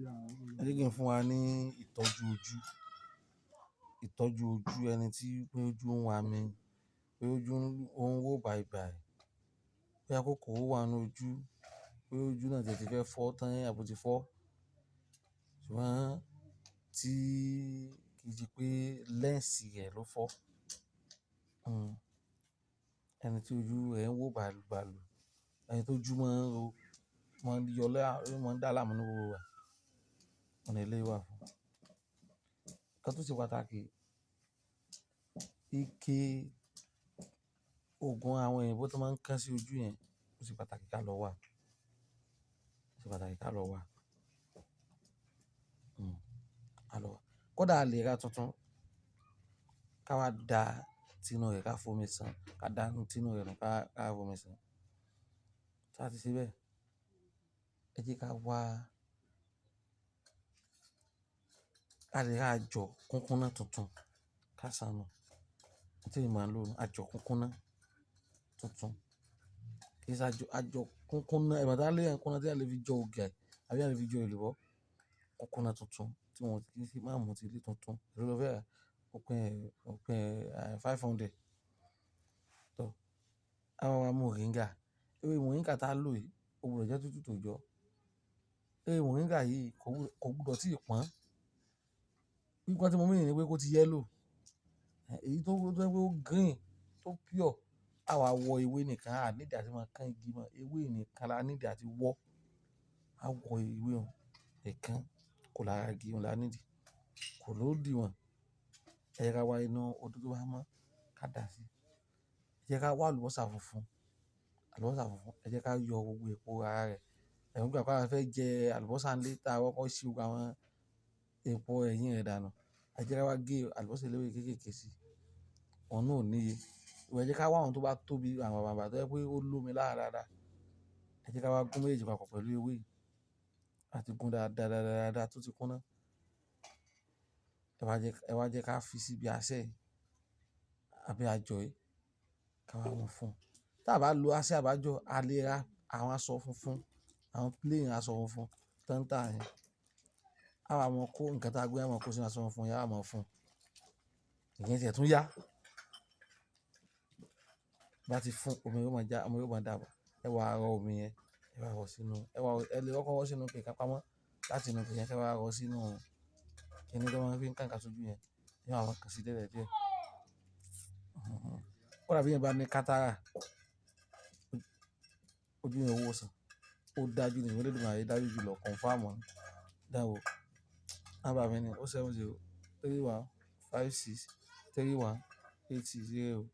Ẹ jẹ́ kí n fún wa ní ìtọ́jú ojú. Ìtọ́jú ojú ẹni tí pé ojú ń wa mi, pé ojú ń wò bàìbàì, pé kòkòrò wà nínú ojú, pé ojú náà ti fẹ́ fọ́ tán àbí ó ti fọ́. Ṣùgbọ́n tí kì í ṣe pé lẹ́ǹsì rẹ̀ ló fọ́. Ẹni tí ojú rẹ̀ ń wò bàlùbàlù, ẹni tó ojú máa ń ro, máa ń yọ máa ń dá láàmú ní gbogbo ìgbà. Ọ̀nà eléyìí wà fún. Ǹkan tó ṣe pàtàkì, ike òògùn àwọn òyìnbó tó máa ń kán sí ojú yẹn, ó ṣe pàtàkì ká lọ wà. Ó ṣe pàtàkì ká lọ wà. Ká lọ wà. Kódà a lè ra tuntun, ká wá da tinú rẹ̀ ká fomi ṣàn, ká dá tinú rẹ̀ nù ká fomi ṣàn. Tí a ti ṣe bẹ́ẹ̀, ẹ jẹ́ ká wá, a lè ra àjọ̀ kúnkúnná tuntun ká ṣàn nù. Tí èmi máa ń lò ní àjọ̀ kúnkúnná tuntun. Kì í ṣe àjọ̀ kúnkúnná, ìbá tí a lè yàn kúnkúnná tí a lè fi jọ ògì àbí a lè fi jọ èlùbọ́. Kúnkúnná tuntun tí wọ́n kì í sì máa mú ti ilé tuntun. Èló ló fẹ́ rà? Òpin 500. Tọ́, a máa mú mọ̀ríńgà. Ewé mọ̀ríńgà tí a lò yìí, ó gbọdọ̀ jẹ́ tútù tó jọ. Ewé mọ̀ríńgà yìí kò gbọdọ̀ tí ì pọ́n. Pípọ́n tí mo mean ni pé kó ti yẹ́lò. Èyí tó jẹ́ pé ó green, tó pure, a wà wọ ewé nìkan, a need àti máa kán igi mọ́. Ewé nìkan la need àti wọ́. A wọ ewé òun nìkan, kò lára igi òun la need. Kò lòdì wọ́n. Ẹ jẹ́ ká wá inú odó tó bá mọ́ ká dà á sí. Ẹ jẹ́ ká wá àlùbọ́sà funfun. Àlùbọ́sà funfun, ẹ jẹ́ ká yọ gbogbo epo ara rẹ̀. Ẹ̀rù ń gbà pé a fẹ́ jẹ àlùbọ́sà ńlé tá a kọ́kọ́ ṣí gbogbo àwọn epo ẹ̀yìn rẹ̀ dànù. Ẹ jẹ́ ká wá gé àlùbọ́sà eléwé kéékèèké sí. Òun náà ò níye. Ẹ jẹ́ ká wá àwọn tó bá tóbi, àwọn bàbà tó jẹ́ pé ó lómi lára dáadáa. Ẹ jẹ́ ká wá gún méjèèjì papọ̀ pẹ̀lú ewé yìí. A ti gún dáadáa tó ti kúnná. Ẹ wá jẹ́ ká fi síbi asẹ́ àbí àjọ̀ yìí ká wá mú fún. Tí a bá lo asẹ́ àbájọ́, a lè ra àwọn aṣọ funfun, àwọn plain aṣọ funfun tó ń tà yẹn. A wá mọ kó ǹkan tí a gbé, a mọ kó sínú aṣọ funfun yẹn, a mọ fún. Ìyẹn tí ẹ̀ tún yá. Bá ti fún, omi yóò máa já, omi yóò máa dàbọ̀. Ẹ wá rọ omi yẹn, ẹ wá rọ sínú, ẹ lè kọ́kọ́ rọ sínú ike ìkápámọ́ láti inú ike yẹn kí ẹ wá rọ sínú kíni tí wọ́n fi ń ká ǹkan sójú yẹn. Ẹ máa kan sí díẹ̀díẹ̀. Kódà bí ẹ̀yin bá ní kátàrà, ojú yẹn ó wòsàn. Ó dájú ní Olódùmarè dájú jù lọ, confirm ni. Dáwò. Nọ́mbà mi ni 070 31 56 31 860.